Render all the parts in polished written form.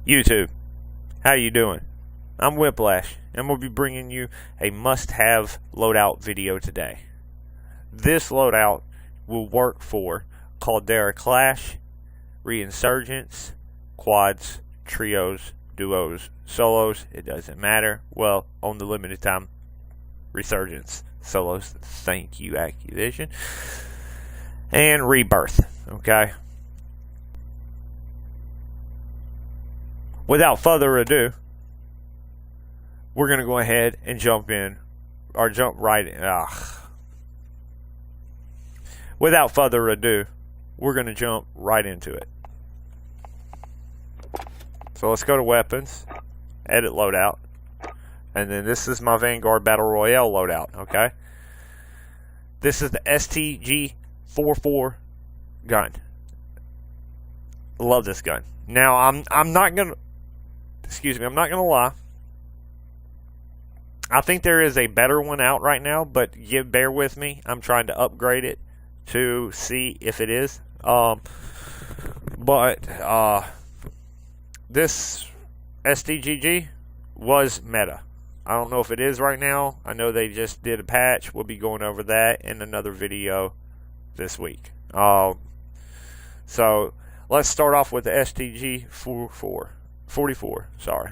YouTube, how you doing? I'm Whiplash, and we'll be bringing you a must-have loadout video today. This loadout will work for Caldera Clash, Reinsurgence, Quads, Trios, Duos, Solos, it doesn't matter. Well, on the limited time, Resurgence, Solos, thank you Activision, and Rebirth, okay? Without further ado, we're going to go ahead and jump right in. Without further ado, we're going to jump right into it. So let's go to Weapons, Edit Loadout, and then this is my Vanguard Battle Royale loadout, okay? This is the STG-44 gun. Love this gun. Now, I'm not going to... Excuse me, I'm not going to lie. I think there is a better one out right now, but bear with me. I'm trying to upgrade it to see if it is. This STGG was meta. I don't know if it is right now. I know they just did a patch. We'll be going over that in another video this week. So let's start off with the STG-44. Sorry.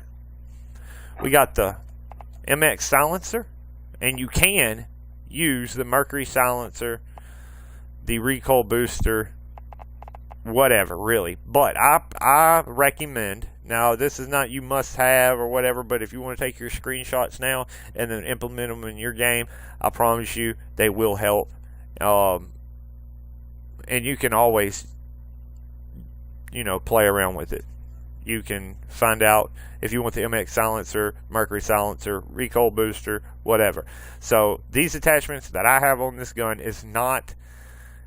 We got the MX silencer, and you can use the Mercury silencer, the recoil booster, whatever, really. But I recommend, now this is not you must have or whatever, but if you want to take your screenshots now and then implement them in your game, I promise you they will help. And you can always, play around with it. You can find out if you want the MX silencer, Mercury silencer, recoil booster, whatever. So these attachments that I have on this gun is not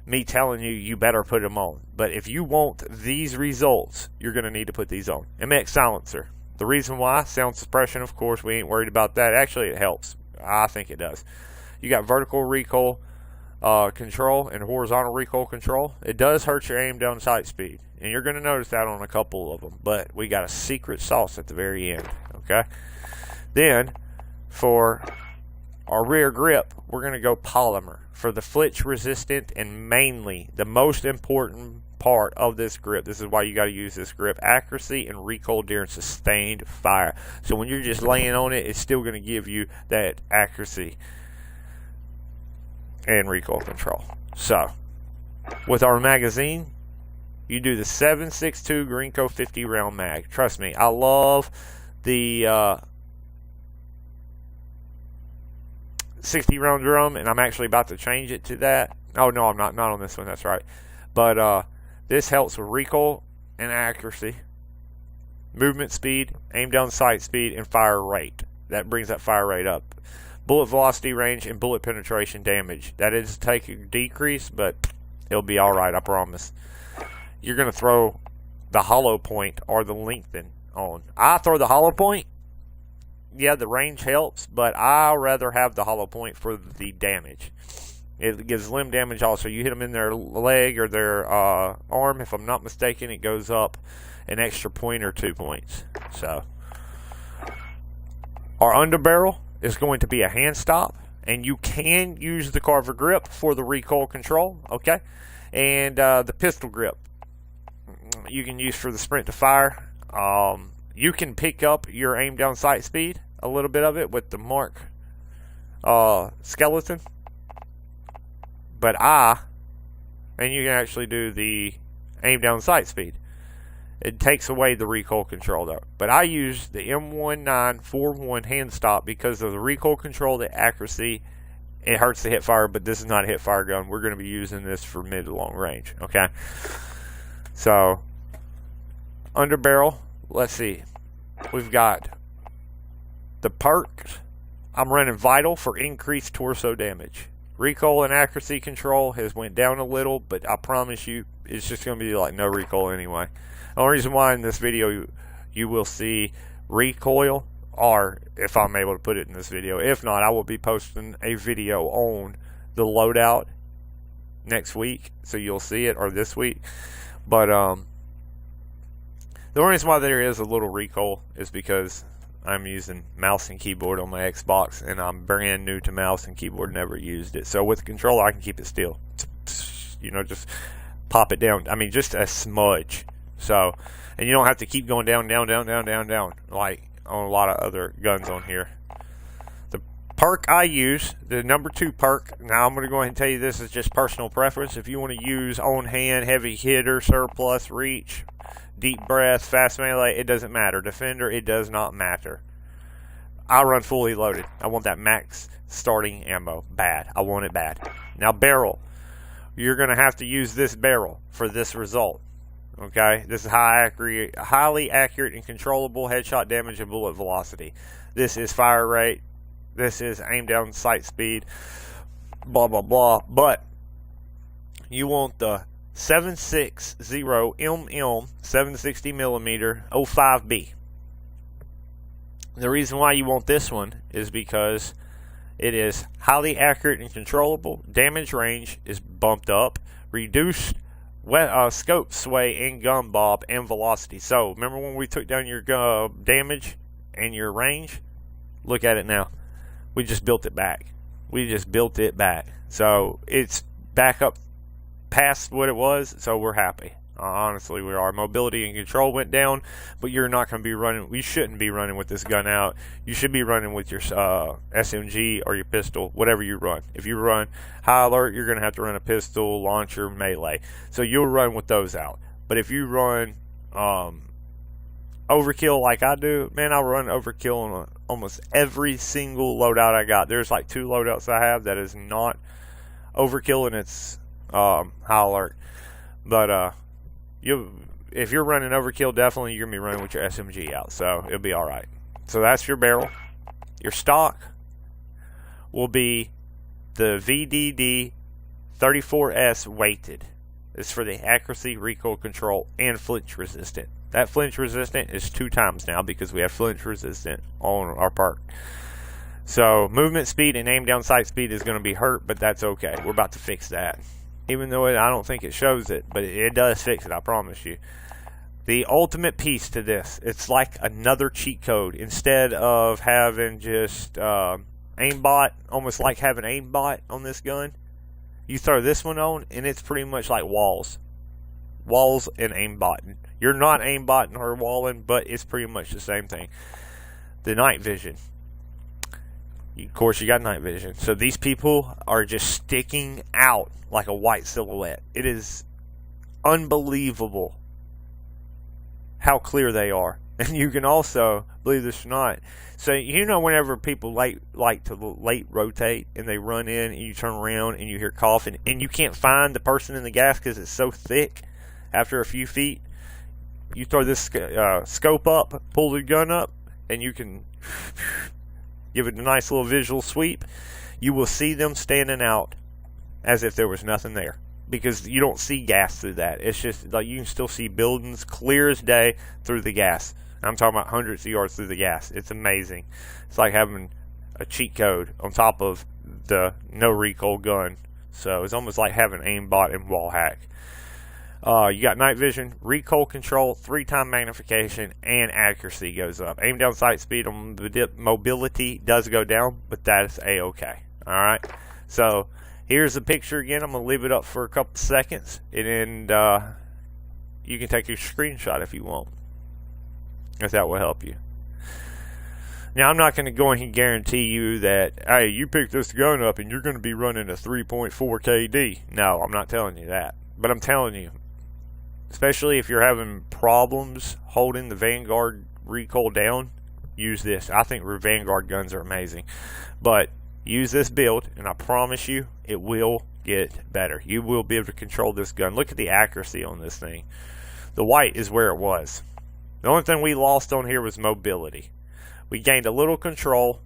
me telling you better put them on. But if you want these results, you're going to need to put these on. MX silencer. The reason why, sound suppression, of course, we ain't worried about that. Actually, it helps. I think it does. You got vertical recoil control and horizontal recoil control. It does hurt your aim down sight speed, and you're going to notice that on a couple of them, but we got a secret sauce at the very end, okay? Then for our rear grip, we're going to go polymer for the flitch resistant, and mainly the most important part of this grip. This is why you got to use this grip: accuracy and recoil during sustained fire. So when you're just laying on it, it's still going to give you that accuracy and recoil control. So with our magazine, you do the 7.62 Greenco 50 round mag. Trust me, I love the 60 round drum, and I'm actually about to change it to that. Oh no, I'm not on this one, that's right. But this helps with recoil and accuracy, movement speed, aim down sight speed, and fire rate. That brings that fire rate up. Bullet velocity range and bullet penetration damage. That is take a decrease, but it'll be alright, I promise. You're going to throw the hollow point or the lengthen on. I throw the hollow point. Yeah, the range helps, but I'd rather have the hollow point for the damage. It gives limb damage also. You hit them in their leg or their arm, if I'm not mistaken, it goes up an extra point or 2 points. So our underbarrel is going to be a hand stop, and you can use the carver grip for the recoil control, okay? And the pistol grip you can use for the sprint to fire. You can pick up your aim down sight speed, a little bit of it, with the Mark skeleton. But and you can actually do the aim down sight speed. It takes away the recoil control though. But I use the M1941 hand stop because of the recoil control, the accuracy. It hurts the hip fire, but this is not a hip fire gun. We're going to be using this for mid to long range, okay? So underbarrel, let's see. We've got the perks. I'm running vital for increased torso damage. Recoil and accuracy control has went down a little, but I promise you it's just going to be like no recoil anyway. The only reason why in this video you will see recoil, or if I'm able to put it in this video. If not, I will be posting a video on the loadout next week, so you'll see it, or this week. But The only reason why there is a little recoil is because I'm using mouse and keyboard on my Xbox, and I'm brand new to mouse and keyboard, never used it. So with the controller, I can keep it still. You know, just pop it down. I mean, just a smudge. So, and you don't have to keep going down, down, down, down, down, down, like on a lot of other guns on here. The perk I use, the number 2 perk, now I'm going to go ahead and tell you this is just personal preference. If you want to use on hand, heavy hitter, surplus, reach, deep breath, fast melee, it doesn't matter. Defender, it does not matter. I run fully loaded. I want that max starting ammo bad. I want it bad. Now barrel, you're going to have to use this barrel for this result. Okay, this is highly accurate and controllable headshot damage and bullet velocity. This is fire rate. This is aim down sight speed. Blah blah blah. But you want the 760 mm 760 millimeter 05B. The reason why you want this one is because it is highly accurate and controllable. Damage range is bumped up. Reduced scope sway and gun bob and velocity. So remember when we took down your damage and your range? Look at it now. We just built it back. We just built it back. So it's back up past what it was, so we're happy. Honestly, we are. Mobility and control went down, but you're not going to be running. We shouldn't be running with this gun out. You should be running with your SMG or your pistol, whatever you run. If you run high alert, you're going to have to run a pistol, launcher, melee. So you'll run with those out. But if you run overkill like I do, man, I'll run overkill on almost every single loadout I got. There's like 2 loadouts I have that is not overkill, and it's high alert. But if you're running overkill, definitely you're gonna be running with your SMG out, so it'll be all right. So that's your barrel. Your stock will be the VDD 34S weighted. It's for the accuracy, recoil control, and flinch resistant. That flinch resistant is 2 times now because we have flinch resistant on our perk. So movement speed and aim down sight speed is going to be hurt, but that's okay. We're about to fix that. Even though I don't think it shows it, but it does fix it, I promise you. The ultimate piece to this, it's like another cheat code. Instead of having just aimbot, almost like having aimbot on this gun, you throw this one on, and it's pretty much like walls. Walls and aimbotting. You're not aimbotting or walling, but it's pretty much the same thing. The night vision. Of course, you got night vision. So these people are just sticking out like a white silhouette. It is unbelievable how clear they are. And you can also, believe this or not, so you know whenever people like to late rotate and they run in and you turn around and you hear coughing and you can't find the person in the gas because it's so thick after a few feet, you throw this scope up, pull the gun up, and you can give it a nice little visual sweep. You will see them standing out as if there was nothing there, because you don't see gas through that. It's just like you can still see buildings clear as day through the gas. I'm talking about hundreds of yards through the gas. It's amazing. It's like having a cheat code on top of the no recoil gun. So it's almost like having aimbot and wall hack. You got night vision, recoil control, 3-time magnification, and accuracy goes up. Aim down sight speed on mobility does go down, but that's a-okay. Alright, so here's the picture again. I'm going to leave it up for a couple seconds, and you can take a screenshot if you want, if that will help you. Now, I'm not going to go ahead and guarantee you that, hey, you pick this gun up and you're going to be running a 3.4 KD. No, I'm not telling you that. But I'm telling you, especially if you're having problems holding the Vanguard recoil down, use this. I think Vanguard guns are amazing. But use this build, and I promise you, it will get better. You will be able to control this gun. Look at the accuracy on this thing. The white is where it was. The only thing we lost on here was mobility. We gained a little control.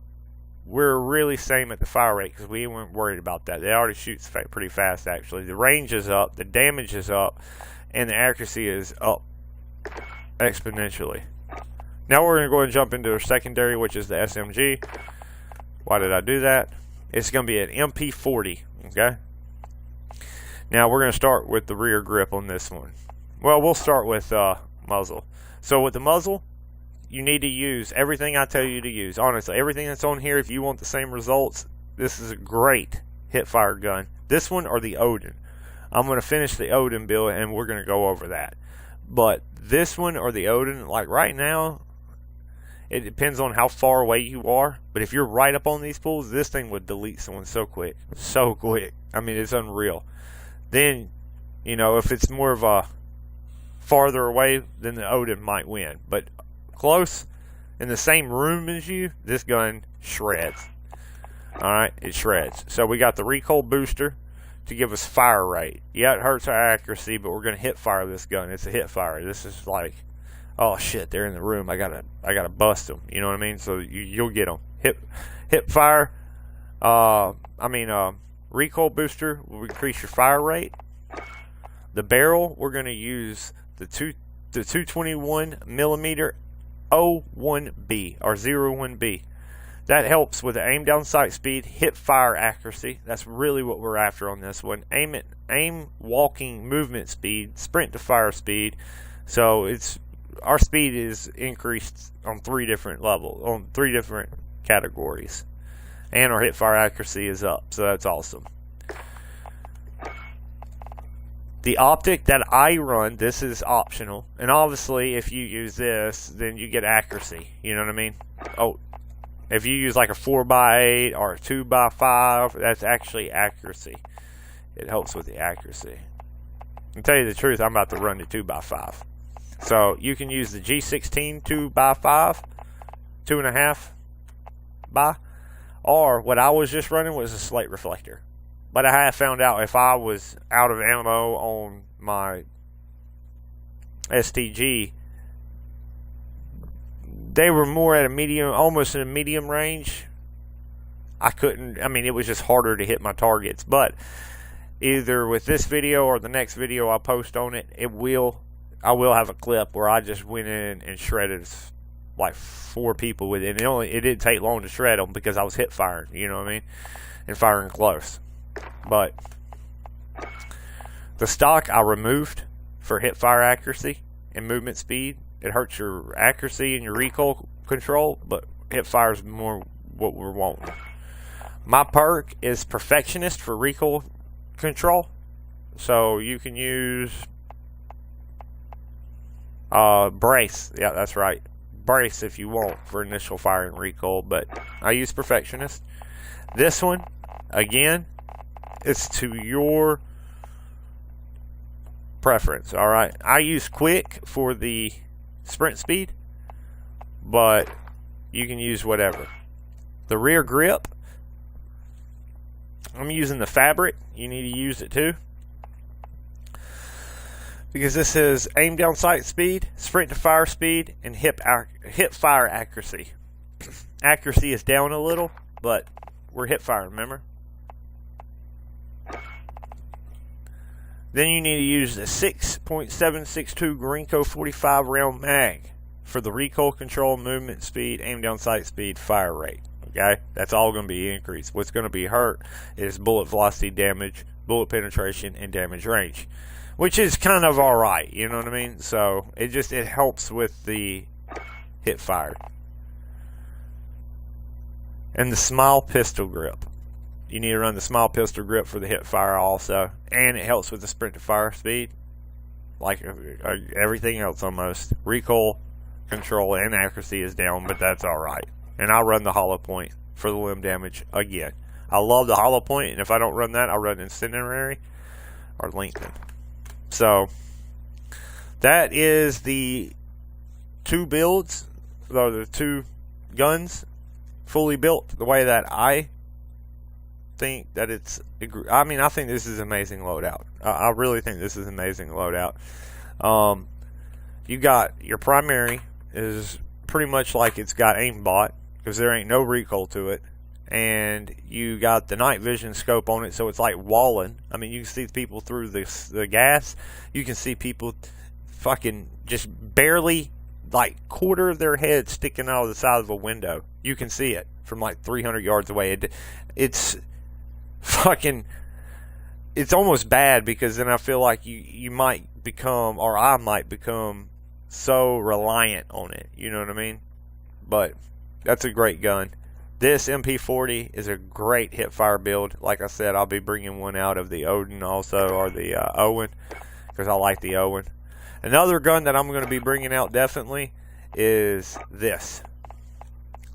We're really same at the fire rate because we weren't worried about that. They already shoot pretty fast, actually. The range is up, the damage is up, and the accuracy is up exponentially. Now we're going to go and jump into our secondary, which is the SMG. Why did I do that? It's going to be an MP40, okay? Now we're going to start with the rear grip on this one. Well, we'll start with muzzle. So with the muzzle, you need to use everything I tell you to use. Honestly, everything that's on here, if you want the same results, this is a great hip fire gun. This one or the Odin. I'm going to finish the Odin build and we're going to go over that. But this one or the Odin, like right now, it depends on how far away you are. But if you're right up on these pools, this thing would delete someone so quick. So quick. I mean, it's unreal. Then, you know, if it's more of a farther away, then the Odin might win. But close, in the same room as you, this gun shreds. Alright, it shreds. So we got the recoil booster to give us fire rate. Yeah, it hurts our accuracy, but we're going to hit fire this gun. It's a hit fire. This is like, oh shit, they're in the room. I gotta bust them. You know what I mean? So you'll get them. Hip fire. Recoil booster will increase your fire rate. The barrel, we're going to use the 221 millimeter 01B or 01B. That helps with the aim down sight speed, hip fire accuracy. That's really what we're after on this one. Aim walking movement speed, sprint to fire speed. So our speed is increased on 3 different levels, on 3 different categories. And our hip fire accuracy is up, so that's awesome. The optic that I run, this is optional. And obviously, if you use this, then you get accuracy. You know what I mean? Oh, if you use like a 4x8 or a 2x5, that's actually accuracy. It helps with the accuracy. To tell you the truth, I'm about to run the 2x5. So you can use the G16 2x5, 2.5 by, or what I was just running was a slate reflector. But I have found out if I was out of ammo on my STG, they were more at a medium, almost in a medium range. It was just harder to hit my targets. But either with this video or the next video I post on it, I will have a clip where I just went in and shredded like 4 people with it. And it didn't take long to shred them because I was hip firing, you know what I mean? And firing close. But the stock I removed for hip fire accuracy and movement speed. It hurts your accuracy and your recoil control, but hip fire is more what we're wanting. My perk is Perfectionist for recoil control. So you can use Brace. Yeah, that's right. Brace if you want for initial fire and recoil, but I use Perfectionist. This one, again, it's to your preference. Alright, I use Quick for the sprint speed, but you can use whatever. The rear grip, I'm using the Fabric. You need to use it too, because this is aim down sight speed, sprint to fire speed, and hip fire accuracy. Accuracy is down a little, but we're hip fire, remember? Then you need to use the 6.762 Grinko 45 round mag for the recoil control, movement speed, aim down sight speed, fire rate. Okay, that's all going to be increased. What's going to be hurt is bullet velocity, damage, bullet penetration, and damage range, which is kind of all right. You know what I mean? So it helps with the hip fire. And the Smile pistol grip. You need to run the Smile pistol grip for the hip fire also, and it helps with the sprint to fire speed, like everything else almost. Recoil control and accuracy is down, but that's all right. And I run the hollow point for the limb damage again. I love the hollow point, and if I don't run that, I'll run incendiary or lengthen. So that is the 2 builds, or the 2 guns fully built the way that I think that it's. I think this is amazing loadout. I really think this is amazing loadout. You got your primary is pretty much like it's got aimbot, because there ain't no recoil to it, and you got the night vision scope on it, so it's like walling. I mean, you can see people through the gas. You can see people fucking just barely, like, quarter of their head sticking out of the side of a window. You can see it from like 300 yards away. It's fucking, it's almost bad, because then I feel like you might become, or I might become so reliant on it. You know what I mean? But that's a great gun. This MP40 is a great hipfire build. Like I said, I'll be bringing one out of the Odin also, or the Owen, because I like the Owen. Another gun that I'm going to be bringing out definitely is this,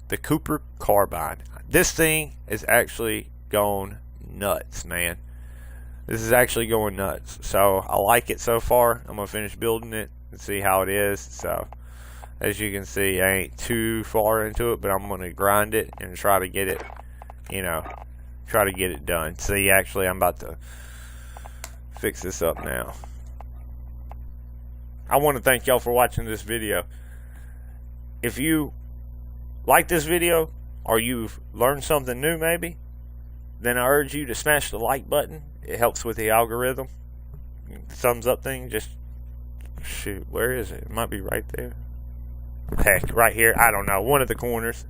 the Cooper Carbine. This thing is actually going nuts, man. This is actually going nuts. So I like it so far. I'm going to finish building it and see how it is. So as you can see, I ain't too far into it, but I'm going to grind it and try to get it, you know, try to get it done. See, actually, I'm about to fix this up now. I want to thank y'all for watching this video. If you like this video, or you've learned something new maybe, then I urge you to smash the like button. It helps with the algorithm. Thumbs up thing, just shoot, where is it? It might be right there. Heck, right here, I don't know, one of the corners.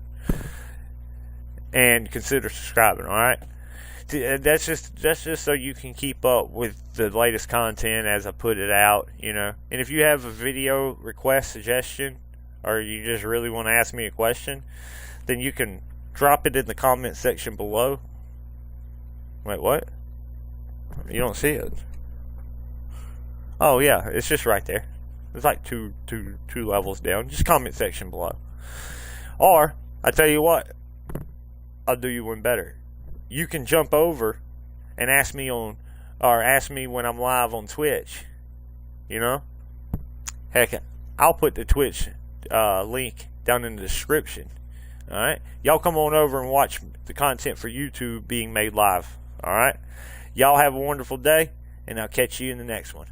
And consider subscribing, alright? That's just so you can keep up with the latest content as I put it out, you know. And if you have a video request, suggestion, or you just really want to ask me a question, then you can drop it in the comment section below. Wait, what? You don't see it? Oh yeah, it's just right there. It's like two levels down. Just comment section below. Or I tell you what, I'll do you one better. You can jump over and ask me when I'm live on Twitch. You know? Heck, I'll put the Twitch link down in the description. Alright? Y'all come on over and watch the content for YouTube being made live. Alright? Y'all have a wonderful day, and I'll catch you in the next one.